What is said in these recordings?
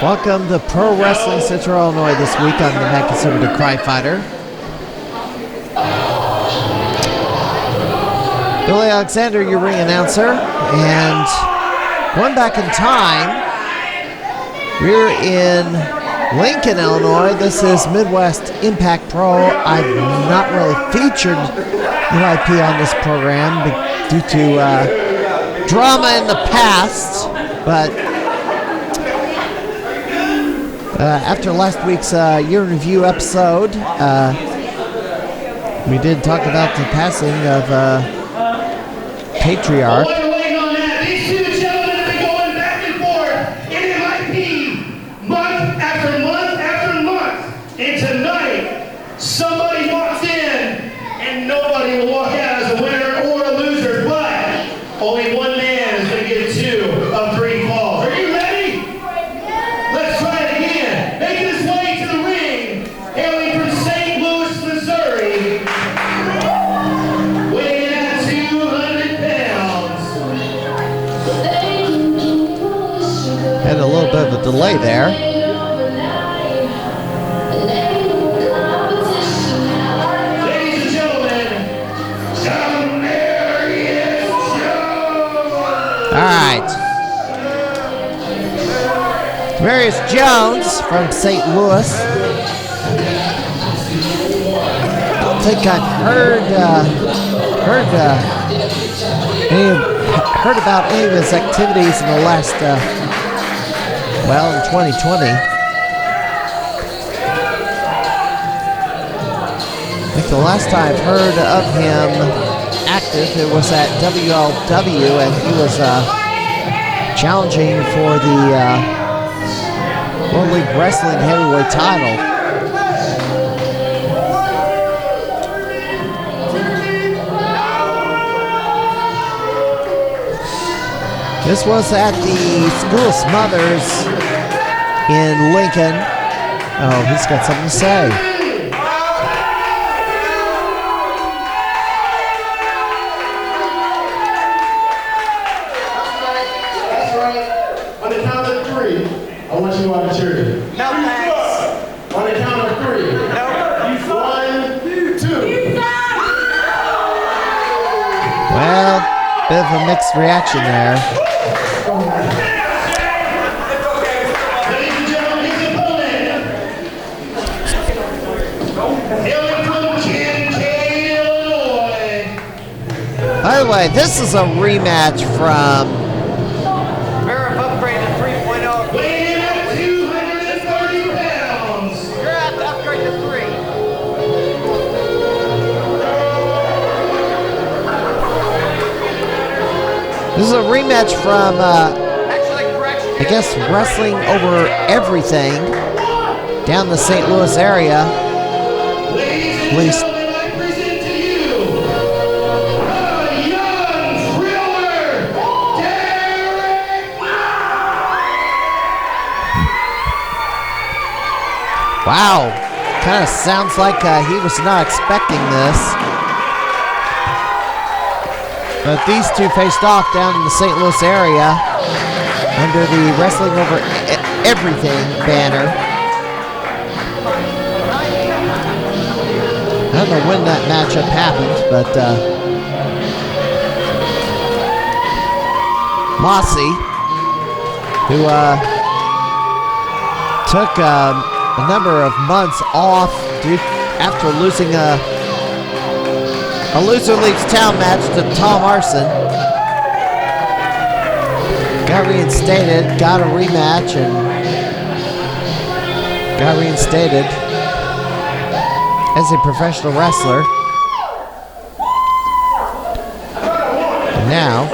Welcome to Pro Wrestling Central Illinois this week. I'm the Mad Conservative Cry Fighter. Billy Alexander, your ring announcer. And going back in time, we're in Lincoln, Illinois. This is Midwest Impact Pro. I've not really featured UIP on this program due to drama in the past, but after last week's year in review episode, we did talk about the passing of Patriarch. These two gentlemen have been going back and forth in MIP month after month after month. And tonight, somebody walks in and nobody will walk out as a winner or a loser, but only one man is going to get 2 of 3 falls. Are you ready? Let's try it again. Making his way to the ring, hailing from St. Louis, Missouri, weighing in at 200 pounds. Had a little bit of a delay there. Ladies and gentlemen, Darius. All right. Darius Jones from St. Louis. I don't think I've heard about any of his activities in the last, in 2020. I think the last time I've heard of him active, it was at WLW, and he was challenging for the World League Wrestling Heavyweight title. This was at the School of Smothers in Lincoln. Oh, he's got something to say. That's right. On the count of 3, I want you all to cheer. No thanks. On the count of 3. No. 1, 2. Well, bit of a mixed reaction there. Ladies and gentlemen, his opponent, hailing from Kansas, Illinois. By the way, this is a rematch from Barrett upgrade to 3.0. Weighing in at 230 pounds. You're at the upgrade to 3. this is a rematch from Actually, correction. I guess Wrestling Over Everything down the St. Louis area. Ladies and Please. gentlemen, I present to you the young thriller, Derrick. Wow, kind of sounds like he was not expecting this. But these two faced off down in the St. Louis area under the Wrestling Over Everything banner. I don't know when that matchup happened, but Mossy, who took a number of months off after losing a loser leaves town match to Tom Arson. Got reinstated, got a rematch, and got reinstated as a professional wrestler. And now,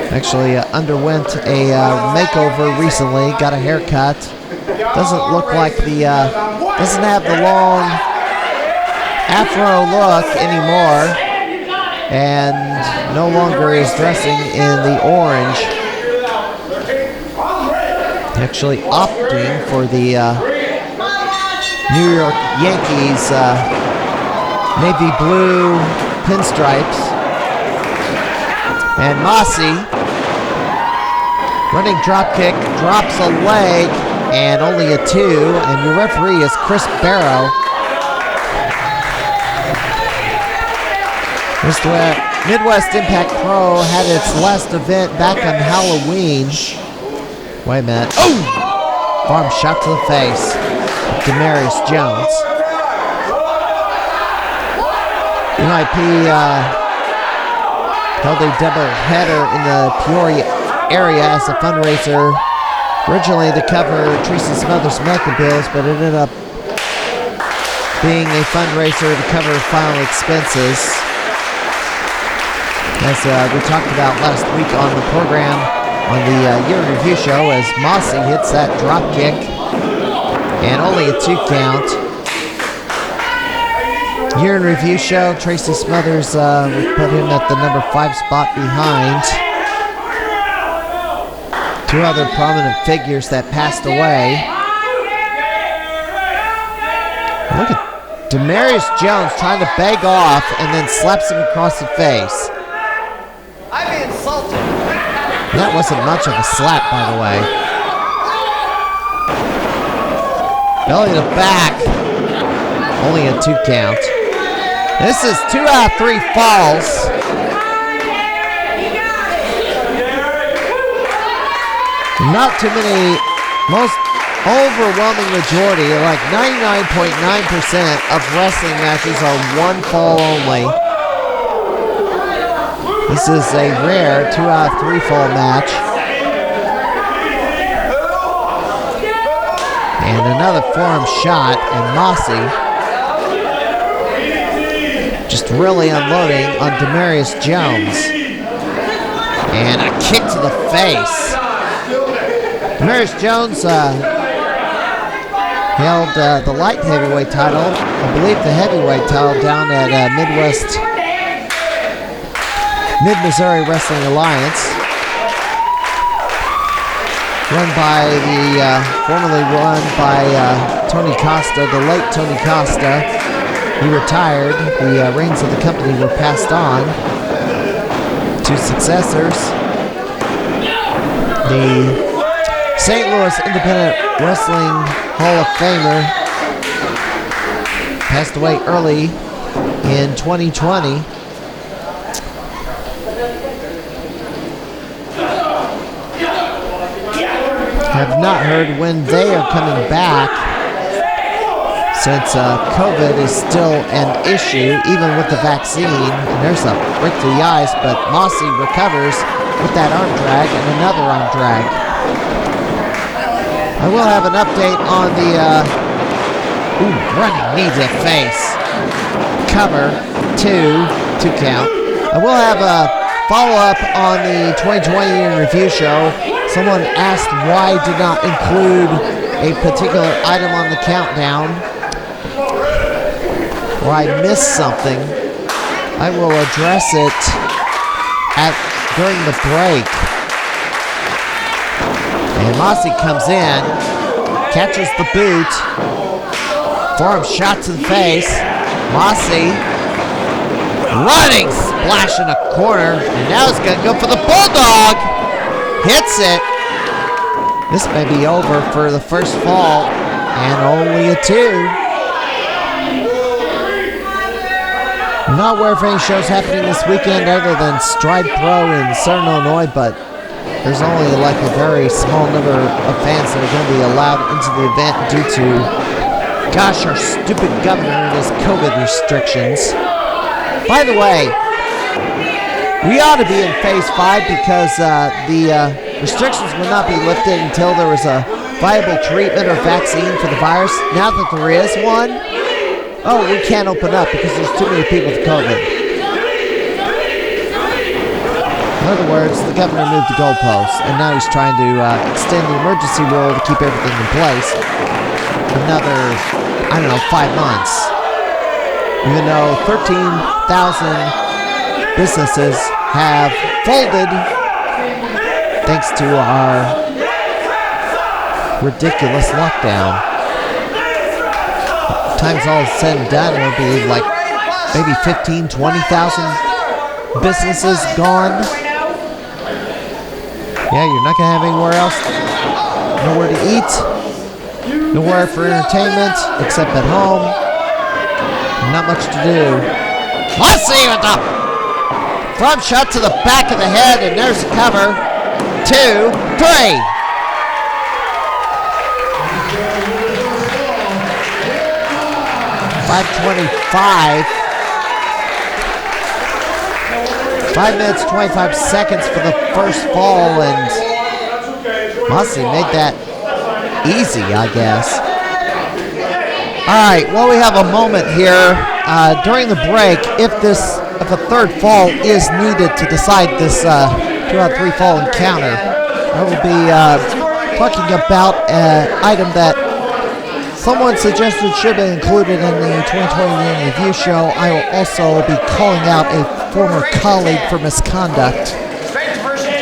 actually underwent a makeover recently, got a haircut. Doesn't look like doesn't have the long afro look anymore, and no longer is dressing in the orange. Actually opting for the New York Yankees navy blue pinstripes. And Mossy Running drop kick, drops a leg, and only a 2. And your referee is Chris Barrow. Midwest Impact Pro had its last event back on Halloween. Wait a minute. Oh! Farm shot to the face. Damaris Jones. NIP held a double header in the Peoria area as a fundraiser, originally to cover Tracy Smothers' medical bills, but it ended up being a fundraiser to cover final expenses. As we talked about last week on the program, on the Year in Review show, as Mossy hits that drop kick, and only a 2 count. Year in Review show, Tracy Smothers would put him at the number 5 spot behind 2 other prominent figures that passed away. Look at Damaris Jones trying to beg off and then slaps him across the face. I'm insulted. That wasn't much of a slap, by the way. Belly to back. Only a 2 count. This is 2 out of 3 falls. Not too many, most overwhelming majority, like 99.9% of wrestling matches are 1 fall only. This is a rare 2 out of 3 fall match. And another forearm shot, and Mossy just really unloading on Damaris Jones. And a kick to the face. Damaris Jones held the light heavyweight title, I believe the heavyweight title, down at Mid-Missouri Wrestling Alliance, formerly run by Tony Costa, the late Tony Costa. He retired. The reins of the company were passed on to successors. The St. Louis Independent Wrestling Hall of Famer passed away early in 2020. Have not heard when they are coming back, since COVID is still an issue, even with the vaccine. And there's a break to the eyes, but Mossy recovers with that arm drag and another arm drag. I will have an update on the running knee to the face. Cover, 2 count. I will have a follow-up on the 2020 Year in Review show. Someone asked why I did not include a particular item on the countdown, or I missed something. I will address it during the break. And Mossy comes in, catches the boot, forearm shot to the face. Mossy running, splash in a corner, and now he's going to go for the bulldog. Hits it. This may be over for the first fall, and only a 2. I'm not aware of any shows happening this weekend other than Stride Pro in Southern Illinois, but there's only like a very small number of fans that are going to be allowed into the event due to, gosh, our stupid governor and his COVID restrictions. By the way, we ought to be in phase 5 because the restrictions will not be lifted until there was a viable treatment or vaccine for the virus. Now that there is one, we can't open up because there's too many people with COVID. In other words, the governor moved the goalposts, and now he's trying to extend the emergency rule to keep everything in place for another, 5 months. Even though 13,000 businesses have folded thanks to our ridiculous lockdown. Times all said and done, it'll be like maybe 15, 20,000 businesses gone. Yeah, you're not going to have anywhere else. Nowhere to eat. Nowhere for entertainment except at home. Not much to do. Mossy with the front shot to the back of the head, and there's the cover. 2, 3. .525. 5 minutes, 25 seconds for the first fall, and Mossy made that easy, I guess. All right, well, we have a moment here during the break. If a third fall is needed to decide this 2 out of 3 fall encounter, I will be talking about an item that someone suggested should be included in the 2020 Year in Review show. I will also be calling out a former colleague for misconduct.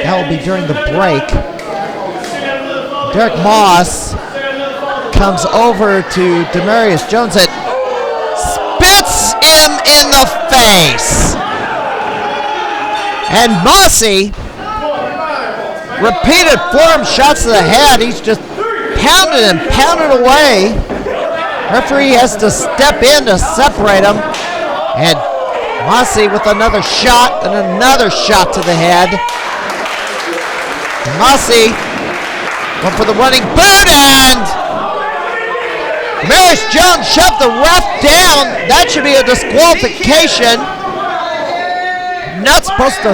That will be during the break. Derrick Moss comes over to Damaris Jones and spits him in the face. And Mossy, repeated forearm shots to the head. He's just pounded and pounded away. Referee has to step in to separate him. And Mossy with another shot and another shot to the head. Mossy went for the running boot, and Damaris Jones shoved the ref down. That should be a disqualification. Not supposed to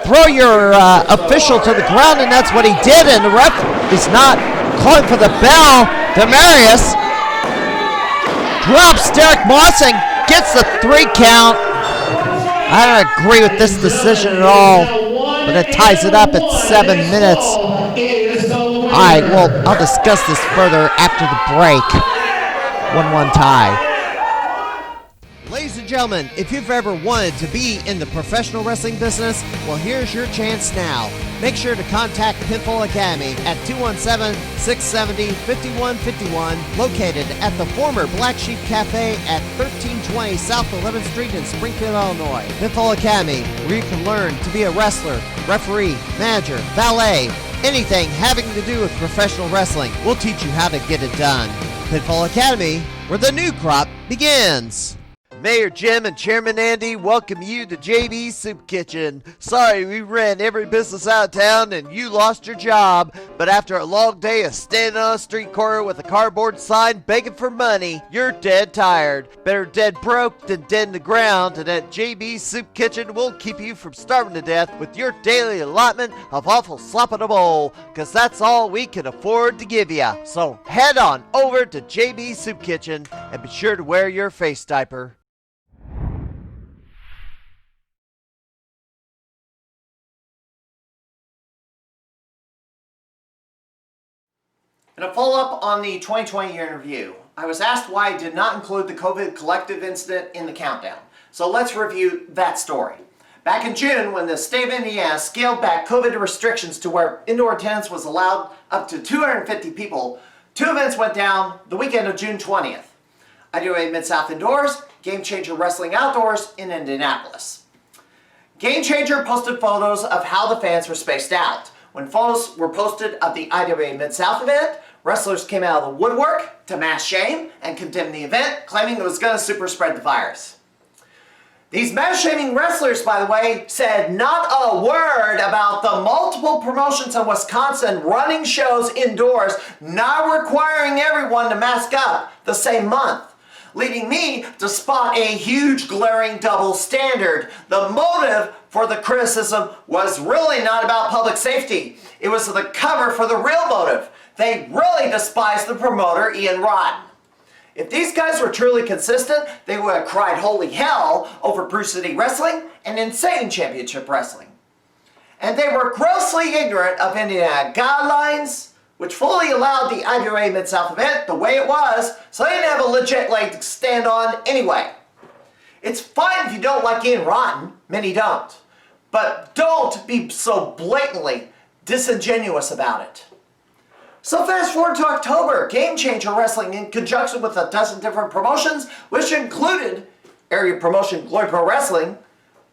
throw your official to the ground, and that's what he did, and the ref is not calling for the bell. Damaris drops Derrick Moss and gets the 3 count. I don't agree with this decision at all, but it ties it up at 7 minutes. All right, well, I'll discuss this further after the break. 1-1 tie. Ladies and gentlemen, if you've ever wanted to be in the professional wrestling business, well, here's your chance now. Make sure to contact Pitfall Academy at 217-670-5151, located at the former Black Sheep Cafe at 1320 South 11th Street in Springfield, Illinois. Pitfall Academy, where you can learn to be a wrestler, referee, manager, valet, anything having to do with professional wrestling. We'll teach you how to get it done. Pitfall Academy, where the new crop begins. Mayor Jim and Chairman Andy welcome you to JB's Soup Kitchen. Sorry we ran every business out of town and you lost your job, but after a long day of standing on a street corner with a cardboard sign begging for money, you're dead tired. Better dead broke than dead in the ground, and at JB's Soup Kitchen we'll keep you from starving to death with your daily allotment of awful slop in a bowl, cause that's all we can afford to give ya. So head on over to JB's Soup Kitchen and be sure to wear your face diaper. In a follow-up on the 2020 Year in Review, I was asked why I did not include the COVID collective incident in the countdown. So let's review that story. Back in June, when the state of Indiana scaled back COVID restrictions to where indoor attendance was allowed up to 250 people, 2 events went down the weekend of June 20th. IWA Mid-South Indoors, Game Changer Wrestling Outdoors in Indianapolis. Game Changer posted photos of how the fans were spaced out. When photos were posted of the IWA Mid-South event, wrestlers came out of the woodwork to mass shame and condemn the event, claiming it was going to super spread the virus. These mass shaming wrestlers, by the way, said not a word about the multiple promotions in Wisconsin running shows indoors, not requiring everyone to mask up the same month, leading me to spot a huge glaring double standard. The motive for the criticism was really not about public safety. It was the cover for the real motive. They really despised the promoter, Ian Rotten. If these guys were truly consistent, they would have cried holy hell over Bruce City Wrestling and Insane Championship Wrestling. And they were grossly ignorant of Indiana guidelines, which fully allowed the IWA Mid-South event the way it was, so they didn't have a legit leg to stand on anyway. It's fine if you don't like Ian Rotten, many don't, but don't be so blatantly disingenuous about it. So fast forward to October, Game Changer Wrestling, in conjunction with a dozen different promotions, which included area promotion Glory Pro Wrestling,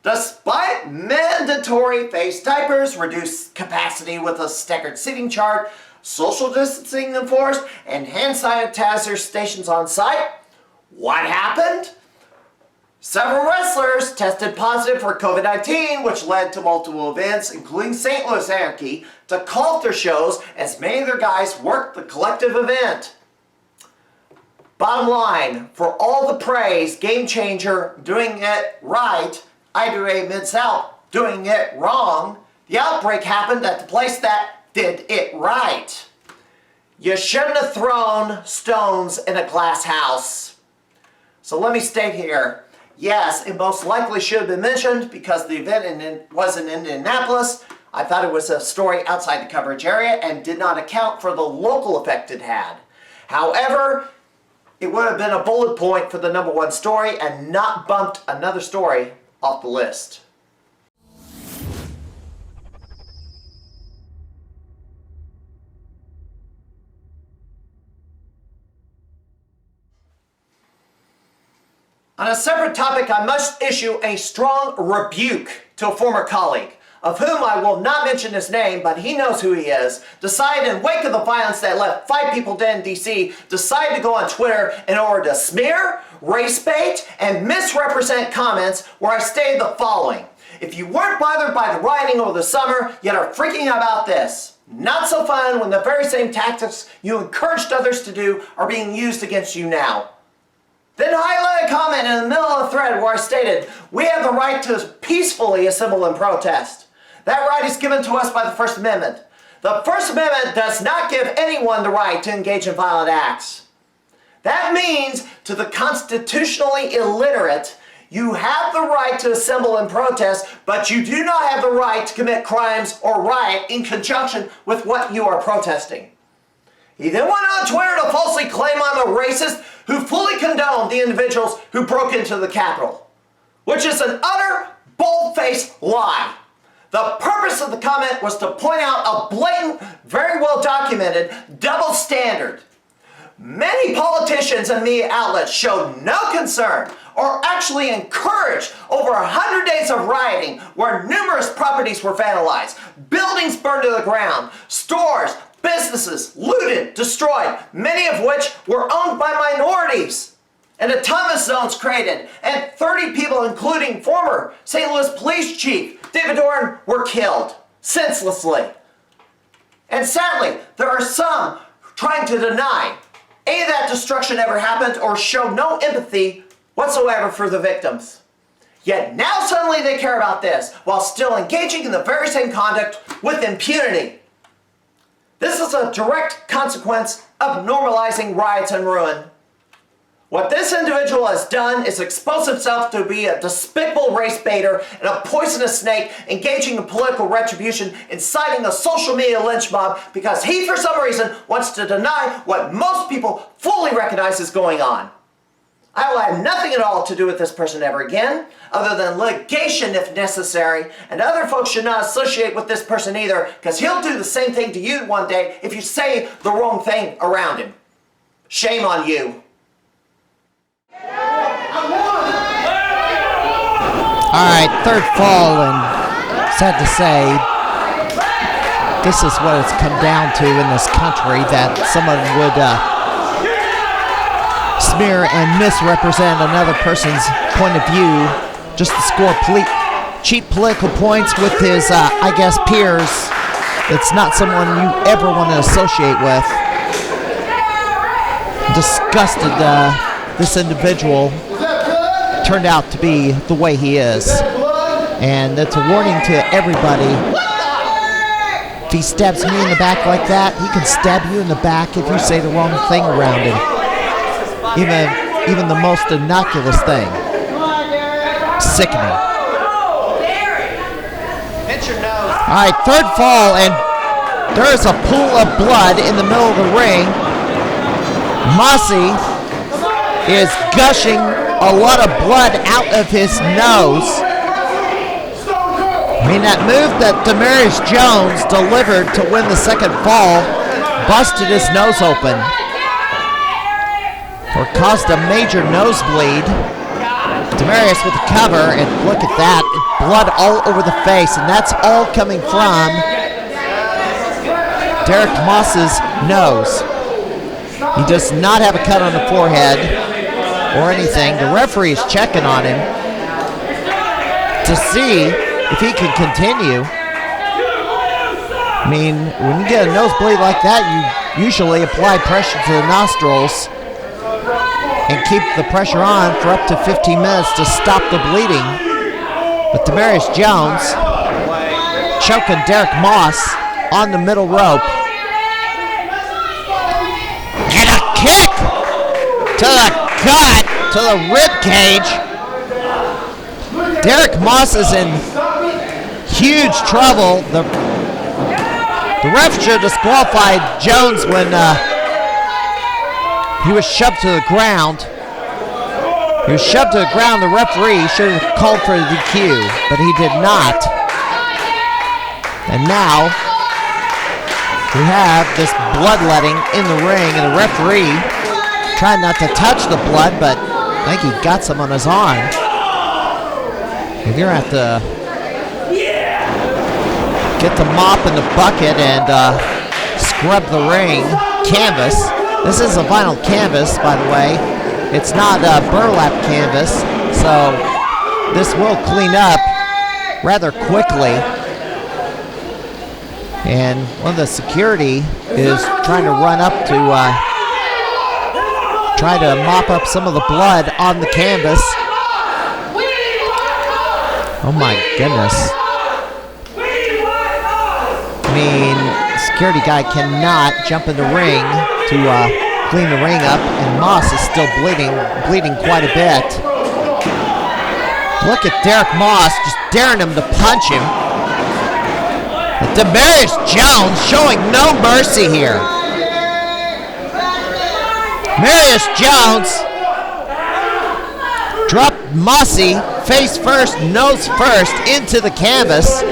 Despite mandatory face diapers, reduced capacity with a staggered seating chart, social distancing enforced, and hand sanitizer stations on site, what happened? Several wrestlers tested positive for COVID-19, which led to multiple events, including St. Louis Anarchy, to call off their shows as many of their guys worked the collective event. Bottom line, for all the praise, Game Changer doing it right, IWA Mid-South doing it wrong, the outbreak happened at the place that did it right. You shouldn't have thrown stones in a glass house. So let me state here, yes, it most likely should have been mentioned because the event was in Indianapolis. I thought it was a story outside the coverage area and did not account for the local effect it had. However, it would have been a bullet point for the #1 story and not bumped another story off the list. On a separate topic, I must issue a strong rebuke to a former colleague, of whom I will not mention his name, but he knows who he is, decided in wake of the violence that left 5 people dead in DC, decided to go on Twitter in order to smear, race bait, and misrepresent comments where I stated the following. If you weren't bothered by the rioting over the summer, yet are freaking about this, not so fun when the very same tactics you encouraged others to do are being used against you now. Then highlight a comment in the middle of the thread where I stated, we have the right to peacefully assemble and protest. That right is given to us by the First Amendment. The First Amendment does not give anyone the right to engage in violent acts. That means to the constitutionally illiterate, you have the right to assemble and protest, but you do not have the right to commit crimes or riot in conjunction with what you are protesting. He then went on Twitter to falsely claim I'm a racist who fully condoned the individuals who broke into the Capitol, which is an utter, bold-faced lie. The purpose of the comment was to point out a blatant, very well documented double standard. Many politicians and media outlets showed no concern or actually encouraged over 100 days of rioting where numerous properties were vandalized, buildings burned to the ground, stores, businesses looted, destroyed, many of which were owned by minorities, and autonomous zones created, and 30 people, including former St. Louis Police Chief David Doran, were killed senselessly. And sadly, there are some trying to deny any of that destruction ever happened or show no empathy whatsoever for the victims. Yet now suddenly they care about this, while still engaging in the very same conduct with impunity. This is a direct consequence of normalizing riots and ruin. What this individual has done is expose himself to be a despicable race baiter and a poisonous snake engaging in political retribution, inciting a social media lynch mob because he, for some reason, wants to deny what most people fully recognize is going on. I will have nothing at all to do with this person ever again, other than litigation if necessary, and other folks should not associate with this person either, because he'll do the same thing to you one day if you say the wrong thing around him. Shame on you. Alright, third fall, and sad to say, this is what it's come down to in this country, that someone would smear and misrepresent another person's point of view just to score cheap political points with his, I guess, peers. It's not someone you ever want to associate with. Disgusted this individual turned out to be the way he is. And it's a warning to everybody. If he stabs me in the back like that, he can stab you in the back if you say the wrong thing around him. Even the most innocuous thing. Sickening. Alright, third fall, and there is a pool of blood in the middle of the ring. Mossy is gushing a lot of blood out of his nose. I mean, that move that Damaris Jones delivered to win the second fall busted his nose open, or caused a major nosebleed. Damaris with the cover, and look at that. Blood all over the face, and that's all coming from Derrick Moss's nose. He does not have a cut on the forehead or anything. The referee is checking on him to see if he can continue. I mean, when you get a nosebleed like that, you usually apply pressure to the nostrils and keep the pressure on for up to 15 minutes to stop the bleeding. But Damaris Jones choking Derrick Moss on the middle rope. And a kick to the gut, to the rib cage. Derrick Moss is in huge trouble. The ref should have disqualified Jones when he was shoved to the ground. He was shoved to the ground. The referee should have called for a DQ, but he did not. And now we have this bloodletting in the ring, and the referee trying not to touch the blood, but I think he got some on his arm. If you're going to have to get the mop and the bucket and scrub the ring canvas. This is a vinyl canvas, by the way. It's not burlap canvas, so this will clean up rather quickly. And one of the security is trying to run up to try to mop up some of the blood on the canvas. Oh my goodness. I mean, security guy cannot jump in the ring to clean the ring up, and Moss is still bleeding quite a bit. Look at Derrick Moss just daring him to punch him. But Damaris Jones showing no mercy here. Damaris Jones dropped Mossy face first, nose first into the canvas.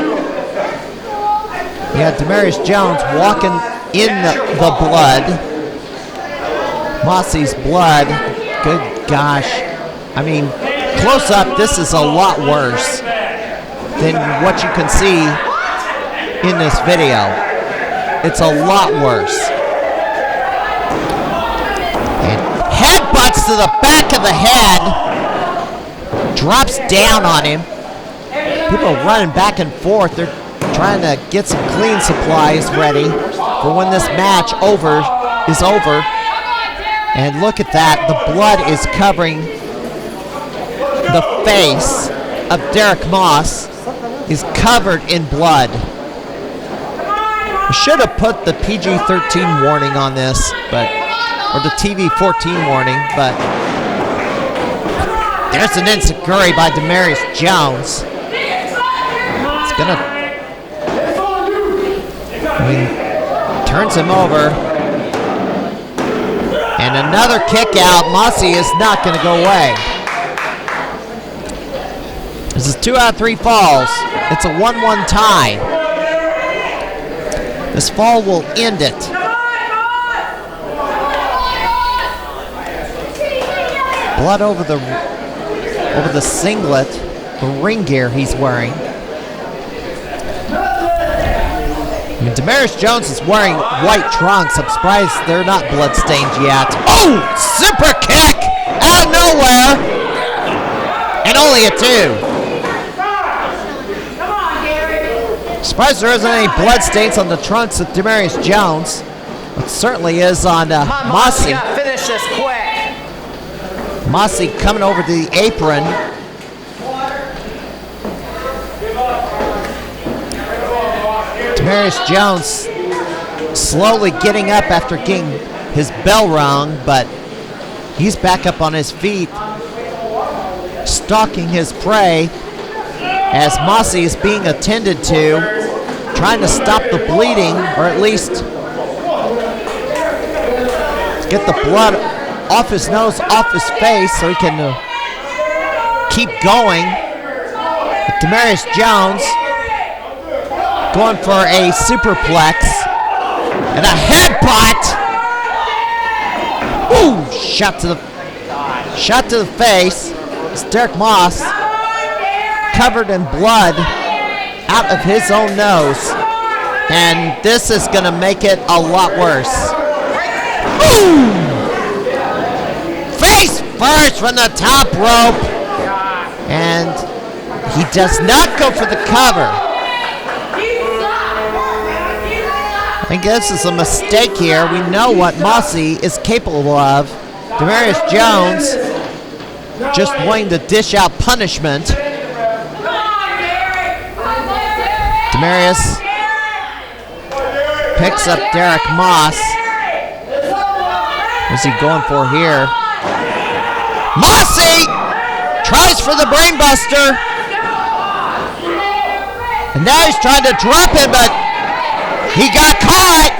You got Damaris Jones walking in the blood. Mossy's blood. Good gosh. I mean, close up, this is a lot worse than what you can see in this video. It's a lot worse. And headbutts to the back of the head. Drops down on him. People are running back and forth. They're trying to get some clean supplies ready for when this match is over. And look at that. The blood is covering the face of Derrick Moss. Is covered in blood. I should have put the PG-13 warning on this, or the TV-14 warning, but there's an enziguri by Damaris Jones. It's gonna, turns him over. And another kick out. Mossy is not gonna go away. This is 2 out of 3 falls. It's a 1-1 tie. This fall will end it. Blood over the singlet, the ring gear he's wearing. I mean, Damaris Jones is wearing white trunks. I'm surprised they're not bloodstained yet. Oh, super kick out of nowhere, and only a 2. Surprised there isn't any blood stains on the trunks of Damaris Jones. It certainly is on Mossy. Finish this quick. Mossy coming over to the apron. Damaris Jones slowly getting up after getting his bell rung, but he's back up on his feet, stalking his prey as Mossy is being attended to, trying to stop the bleeding, or at least get the blood off his nose, off his face, so he can keep going. But Damaris Jones going for a superplex and a headbutt. Ooh, shot to the face. Derrick Moss, covered in blood out of his own nose. And this is going to make it a lot worse. Ooh! Face first from the top rope. And he does not go for the cover. I think this is a mistake here. We know what Mossy is capable of. Damaris Jones just wanting to dish out punishment. Damaris picks up Derrick Moss. What's he going for here? Mossy tries for the brainbuster. And now he's trying to drop him, but he got caught.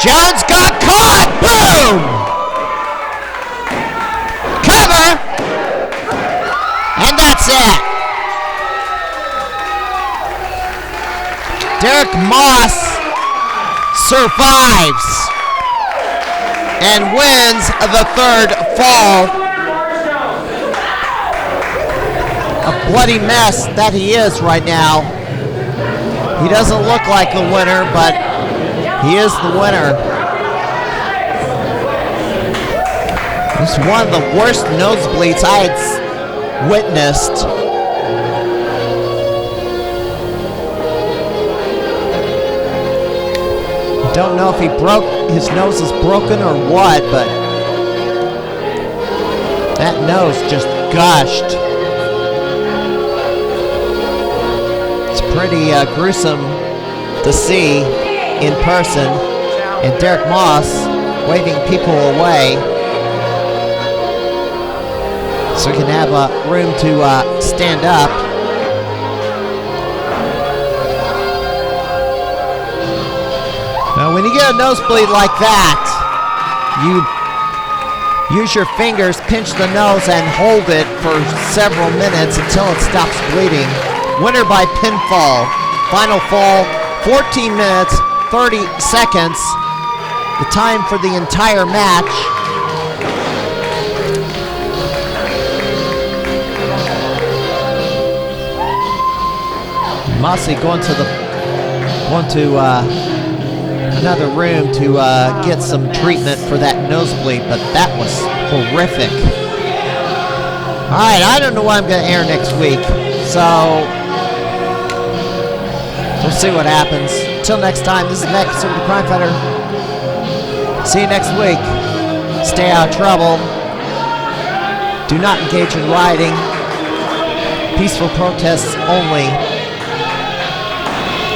Jones got caught. Boom! Cover. And that's it. Derrick Moss survives and wins the third fall. A bloody mess that he is right now. He doesn't look like the winner, but he is the winner. This is one of the worst nosebleeds I had witnessed. Don't know if his nose is broken or what, but that nose just gushed. It's pretty gruesome to see in person. And Derrick Moss waving people away so he can have room to stand up. Now, when you get a nosebleed like that, you use your fingers, pinch the nose, and hold it for several minutes until it stops bleeding. Winner by pinfall. Final fall, 14 minutes, 30 seconds. The time for the entire match. Mossy going to another room to get some treatment for that nosebleed, but that was horrific. All right, I don't know what I'm going to air next week, so we'll see what happens. Until next time, this is Matt, Conservative Crime Fighter. See you next week. Stay out of trouble. Do not engage in rioting. Peaceful protests only.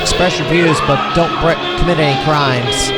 Express your views, but don't commit any crimes.